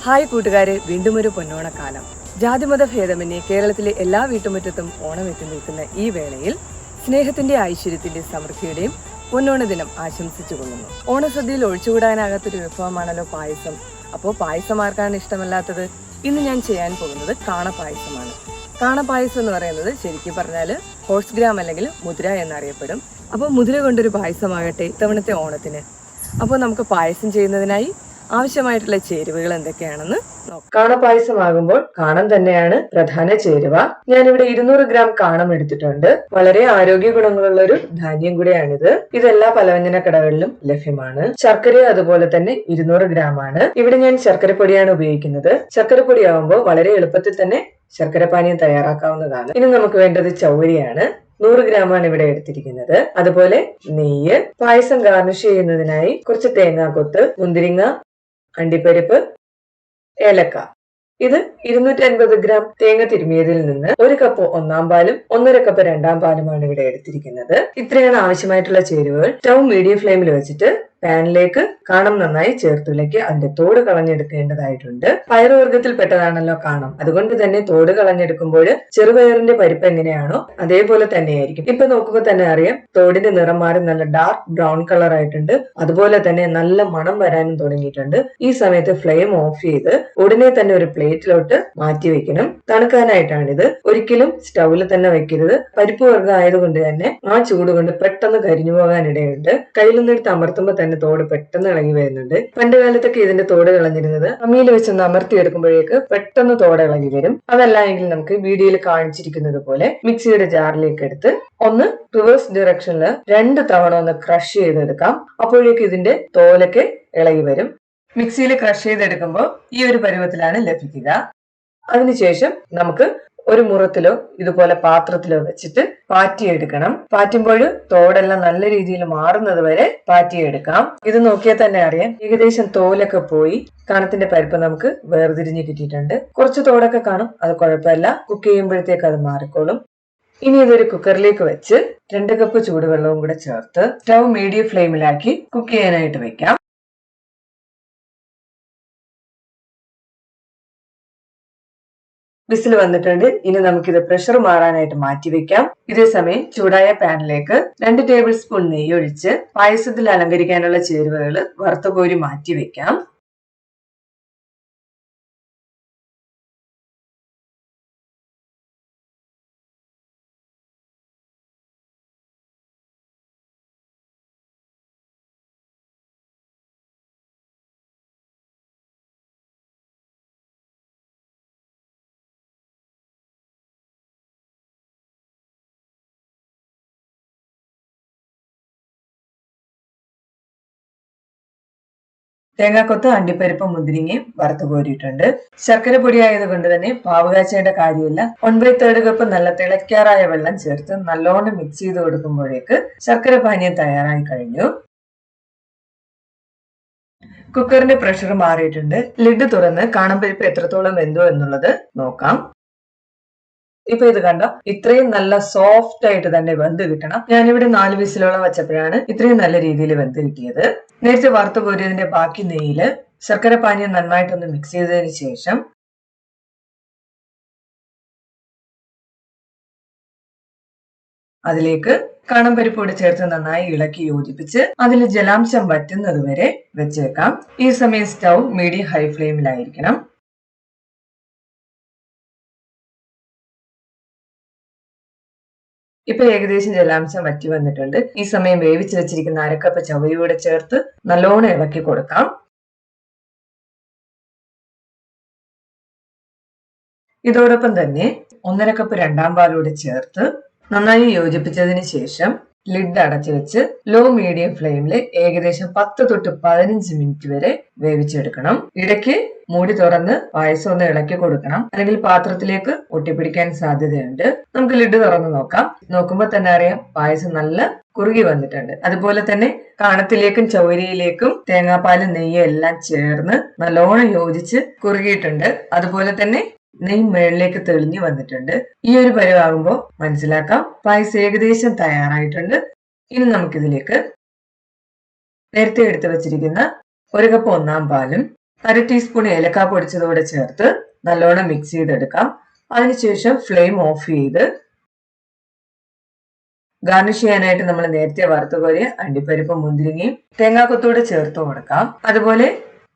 Hi കൂട്ടുകാരെ, വീണ്ടും ഒരു പൊന്നോണക്കാലം. ജാതിമത ഭേദമന്യേ കേരളത്തിലെ എല്ലാ വീട്ടുമുറ്റത്തും ഓണം എത്തി നിൽക്കുന്ന ഈ വേളയിൽ സ്നേഹത്തിന്റെ ഐശ്വര്യത്തിന്റെ സമൃദ്ധിയുടെയും പൊന്നോണ ദിനം ആശംസിച്ചു കൊള്ളുന്നു. ഓണസദ്യയിൽ ഒഴിച്ചുകൂടാനാകാത്തൊരു വിഭവമാണല്ലോ പായസം. അപ്പോൾ പായസം ആർക്കാണ് ഇഷ്ടമല്ലാത്തത്? ഇന്ന് ഞാൻ ചെയ്യാൻ പോകുന്നത് കാണപ്പായസമാണ്. കാണപ്പായസം എന്ന് പറയുന്നത് ശരിക്കും പറഞ്ഞാൽ ഹോഴ്സ് ഗ്രാം അല്ലെങ്കിൽ മുതിര എന്നറിയപ്പെടും. അപ്പോൾ മുതിര കൊണ്ടൊരു പായസമാകട്ടെ ഇത്തവണത്തെ ഓണത്തിന്. അപ്പോൾ നമുക്ക് പായസം ചെയ്യുന്നതിനായി ആവശ്യമായിട്ടുള്ള ചേരുവകൾ എന്തൊക്കെയാണെന്ന് നോക്കാം. കാണപ്പായസമാകുമ്പോൾ കാണം തന്നെയാണ് പ്രധാന ചേരുവ. ഞാനിവിടെ 200 ഗ്രാം കാണം എടുത്തിട്ടുണ്ട്. വളരെ ആരോഗ്യ ഗുണങ്ങളുള്ള ഒരു ധാന്യം കൂടിയാണിത്. ഇതെല്ലാ പലവ്യഞ്ജന കടകളിലും ലഭ്യമാണ്. ശർക്കര അതുപോലെ തന്നെ 200 ഗ്രാം ആണ്. ഇവിടെ ഞാൻ ശർക്കരപ്പൊടിയാണ് ഉപയോഗിക്കുന്നത്. ശർക്കരപ്പൊടി ആവുമ്പോൾ വളരെ എളുപ്പത്തിൽ തന്നെ ശർക്കര പാനീയം തയ്യാറാക്കാവുന്നതാണ്. ഇനി നമുക്ക് വേണ്ടത് ചൗവരിയാണ്. 100 ഗ്രാമാണ് ഇവിടെ എടുത്തിരിക്കുന്നത്. അതുപോലെ നെയ്യ്, പായസം ഗാർണിഷ് ചെയ്യുന്നതിനായി കുറച്ച് തേങ്ങാക്കൊത്ത്, മുന്തിരിങ്ങ, അണ്ടിപ്പരിപ്പ്, ഏലക്ക. ഇത് 250 ഗ്രാം തേങ്ങ തിരുമിയതിൽ നിന്ന് 1 കപ്പ് ഒന്നാം പാലും 1.5 കപ്പ് രണ്ടാം പാലുമാണ് ഇവിടെ എടുത്തിരിക്കുന്നത്. ഇത്രയാണ് ആവശ്യമായിട്ടുള്ള ചേരുവകൾ. സ്റ്റൗ മീഡിയം ഫ്ലെയിമിൽ വെച്ചിട്ട് പാനിലേക്ക് കാണം നന്നായി ചേർത്തുലയ്ക്ക് അതിന്റെ തോട് കളഞ്ഞെടുക്കേണ്ടതായിട്ടുണ്ട്. പയറുവർഗത്തിൽ പെട്ടതാണല്ലോ കാണം. അതുകൊണ്ട് തന്നെ തോട് കളഞ്ഞെടുക്കുമ്പോൾ ചെറുപയറിന്റെ പരിപ്പ് എങ്ങനെയാണോ അതേപോലെ തന്നെയായിരിക്കും. ഇപ്പൊ നോക്കുമ്പോൾ തന്നെ അറിയാം, തോടിന്റെ നിറം മാറി നല്ല ഡാർക്ക് ബ്രൗൺ കളർ ആയിട്ടുണ്ട്. അതുപോലെ തന്നെ നല്ല മണം വരാനും തുടങ്ങിയിട്ടുണ്ട്. ഈ സമയത്ത് ഫ്ലെയിം ഓഫ് ചെയ്ത് ഉടനെ തന്നെ ഒരു പ്ലേറ്റിലോട്ട് മാറ്റി വെക്കണം. തണുക്കാനായിട്ടാണിത്. ഒരിക്കലും സ്റ്റൗവിൽ തന്നെ വെക്കരുത്. പരിപ്പ് വർഗ്ഗം ആയതുകൊണ്ട് തന്നെ ആ ചൂട് കൊണ്ട് പെട്ടെന്ന് കരിഞ്ഞു പോകാനിടയുണ്ട്. കയ്യിൽ നിന്നെടുത്ത് അമർത്തുമ്പോൾ തന്നെ തോട് പെട്ടെന്ന് ഇളകി വരുന്നുണ്ട്. പണ്ട് കാലത്തൊക്കെ ഇതിന്റെ തോട് കളഞ്ഞിരുന്നത് അമ്മിയിൽ വെച്ചൊന്ന് അമർത്തി എടുക്കുമ്പോഴേക്ക് പെട്ടെന്ന് തോട് ഇളകി വരും. അതല്ല എങ്കിൽ നമുക്ക് വീഡിയോയിൽ കാണിച്ചിരിക്കുന്നത് പോലെ മിക്സിയുടെ ജാറിലേക്ക് എടുത്ത് ഒന്ന് റിവേഴ്സ് ഡയറക്ഷനിൽ 2 തവണ ഒന്ന് ക്രഷ് ചെയ്തെടുക്കാം. അപ്പോഴേക്ക് ഇതിന്റെ തോലൊക്കെ ഇളകി വരും. മിക്സിയിൽ ക്രഷ് ചെയ്തെടുക്കുമ്പോൾ ഈ ഒരു പരുവത്തിലാണ് ലഭിക്കുക. അതിനുശേഷം നമുക്ക് ഒരു മുറത്തിലോ ഇതുപോലെ പാത്രത്തിലോ വെച്ചിട്ട് പാറ്റിയെടുക്കണം. പാറ്റുമ്പോൾ തോടെല്ലാം നല്ല രീതിയിൽ മാറുന്നത് വരെ പാറ്റിയെടുക്കാം. ഇത് നോക്കിയാൽ തന്നെ അറിയാം, ഏകദേശം തോലൊക്കെ പോയി കാണത്തിന്റെ പരിപ്പ് നമുക്ക് വേർതിരിഞ്ഞ് കിട്ടിയിട്ടുണ്ട്. കുറച്ച് തോടൊക്കെ കാണും, അത് കുഴപ്പമില്ല. കുക്ക് ചെയ്യുമ്പോഴത്തേക്ക് അത് മാറിക്കോളും. ഇനി ഇതൊരു കുക്കറിലേക്ക് വെച്ച് 2 കപ്പ് ചൂടുവെള്ളവും കൂടെ ചേർത്ത് സ്റ്റൗ മീഡിയം ഫ്ലെയിമിലാക്കി കുക്ക് ചെയ്യാനായിട്ട് വെക്കാം. വിസിൽ വന്നിട്ടുണ്ട്. ഇനി നമുക്കിത് പ്രഷർ മാറാനായിട്ട് മാറ്റി വെക്കാം. ഇതേസമയം ചൂടായ പാനിലേക്ക് 2 ടേബിൾ സ്പൂൺ നെയ്യ് ഒഴിച്ച് പായസത്തിൽ അലങ്കരിക്കാനുള്ള ചേരുവകൾ വറുത്തുകോരി മാറ്റി വെക്കാം. തേങ്ങാക്കൊത്ത്, അണ്ടിപ്പരിപ്പ്, മുന്തിരിങ്ങയും വറുത്ത് കോരിയിട്ടുണ്ട്. ശർക്കര പൊടി ആയതുകൊണ്ട് തന്നെ പാവ് കാച്ചേണ്ട കാര്യമില്ല. 1/3 കപ്പ് നല്ല തിളയ്ക്കാറായ വെള്ളം ചേർത്ത് നല്ലോണം മിക്സ് ചെയ്ത് കൊടുക്കുമ്പോഴേക്ക് ശർക്കര പാനീയം തയ്യാറായി കഴിഞ്ഞു. കുക്കറിന്റെ പ്രഷർ മാറിയിട്ടുണ്ട്. ലിഡ് തുറന്ന് കാണാമ്പരിപ്പ് എത്രത്തോളം വെന്തോ എന്നുള്ളത് നോക്കാം. ഇപ്പൊ ഇത് കണ്ടോ, ഇത്രയും നല്ല സോഫ്റ്റ് ആയിട്ട് തന്നെ വെന്ത് കിട്ടണം. ഞാനിവിടെ 4 വിസിലോളം വെച്ചപ്പോഴാണ് ഇത്രയും നല്ല രീതിയിൽ വെന്ത് കിട്ടിയത്. നേരത്തെ വറുത്ത് കോരിയതിന്റെ ബാക്കി നെയ്യില് ശർക്കര പാനീയം നന്നായിട്ടൊന്ന് മിക്സ് ചെയ്തതിന് ശേഷം അതിലേക്ക് കാണാമ്പരിപ്പ് കൂടി ചേർത്ത് നന്നായി ഇളക്കി യോജിപ്പിച്ച് അതിൽ ജലാംശം വറ്റുന്നത് വരെ വെച്ചേക്കാം. ഈ സമയം സ്റ്റൗ മീഡിയം ഹൈ ഫ്ലെയിമിലായിരിക്കണം. ഇപ്പൊ ഏകദേശം ജലാംശം വറ്റി വന്നിട്ടുണ്ട്. ഈ സമയം വേവിച്ച് വെച്ചിരിക്കുന്ന 1/2 കപ്പ് ചവരിയൂടെ ചേർത്ത് നല്ലോണം ഇളക്കി കൊടുക്കാം. ഇതോടൊപ്പം തന്നെ 1.5 കപ്പ് രണ്ടാം പാലൂടെ ചേർത്ത് നന്നായി യോജിപ്പിച്ചതിന് ശേഷം ലിഡ് അടച്ചു വെച്ച് ലോ മീഡിയം ഫ്ലെയിമിൽ ഏകദേശം 10 തൊട്ട് 15 മിനിറ്റ് വരെ വേവിച്ചെടുക്കണം. ഇടയ്ക്ക് മൂടി തുറന്ന് പായസം ഒന്ന് ഇളക്കി കൊടുക്കണം, അല്ലെങ്കിൽ പാത്രത്തിലേക്ക് ഒട്ടിപ്പിടിക്കാൻ സാധ്യതയുണ്ട്. നമുക്ക് ലിഡ് തുറന്ന് നോക്കാം. നോക്കുമ്പോൾ തന്നെ അറിയാം, പായസം നല്ല കുറുകി വന്നിട്ടുണ്ട്. അതുപോലെ തന്നെ കാണത്തിലേക്കും ചൗരിയിലേക്കും തേങ്ങാപ്പാലും നെയ്യും എല്ലാം ചേർന്ന് നല്ലോണം യോജിച്ച് കുറുകിയിട്ടുണ്ട്. അതുപോലെ തന്നെ നെയ്യ് മേളിലേക്ക് തെളിഞ്ഞു വന്നിട്ടുണ്ട്. ഈ ഒരു പരുവാകുമ്പോൾ മനസ്സിലാക്കാം പായസം ഏകദേശം തയ്യാറായിട്ടുണ്ട്. ഇനി നമുക്കിതിലേക്ക് നേരത്തെ എടുത്തു വെച്ചിരിക്കുന്ന 1 കപ്പ് ഒന്നാം പാലും 1/2 ടീസ്പൂൺ ഏലക്ക പൊടിച്ചതോടെ ചേർത്ത് നല്ലോണം മിക്സ് ചെയ്തെടുക്കാം. അതിനുശേഷം ഫ്ലെയിം ഓഫ് ചെയ്ത് ഗാർണിഷ് ചെയ്യാനായിട്ട് നമ്മൾ നേരത്തെ വറുത്തുകോരിയ അണ്ടിപ്പരിപ്പും മുന്തിരിങ്ങയും തേങ്ങാക്കൊത്തൂടെ ചേർത്ത് കൊടുക്കാം. അതുപോലെ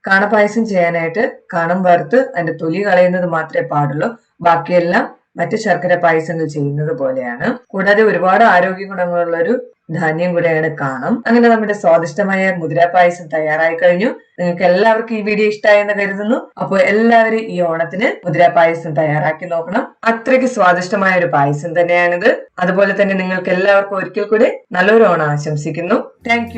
കാണപ്പായസം ചെയ്യാനായിട്ട് കാണം വറുത്ത് അതിന്റെ തൊലി കളയുന്നത് മാത്രമേ പാടുള്ളൂ. ബാക്കിയെല്ലാം മറ്റ് ശർക്കര പായസങ്ങൾ ചെയ്യുന്നത് പോലെയാണ്. കൂടാതെ ഒരുപാട് ആരോഗ്യ ഗുണങ്ങളുള്ള ഒരു ധാന്യം കൂടെയാണ് കാണം. അങ്ങനെ നമ്മുടെ സ്വാദിഷ്ടമായ മുതിര പായസം തയ്യാറായി കഴിഞ്ഞു. നിങ്ങൾക്ക് എല്ലാവർക്കും ഈ വീഡിയോ ഇഷ്ടമായെന്ന് കരുതുന്നു. അപ്പോൾ എല്ലാവരും ഈ ഓണത്തിന് മുതിര പായസം തയ്യാറാക്കി നോക്കണം. അത്രയ്ക്ക് സ്വാദിഷ്ടമായ ഒരു പായസം തന്നെയാണിത്. അതുപോലെ തന്നെ നിങ്ങൾക്ക് എല്ലാവർക്കും ഒരിക്കൽ കൂടി നല്ലൊരു ഓണം ആശംസിക്കുന്നു. താങ്ക്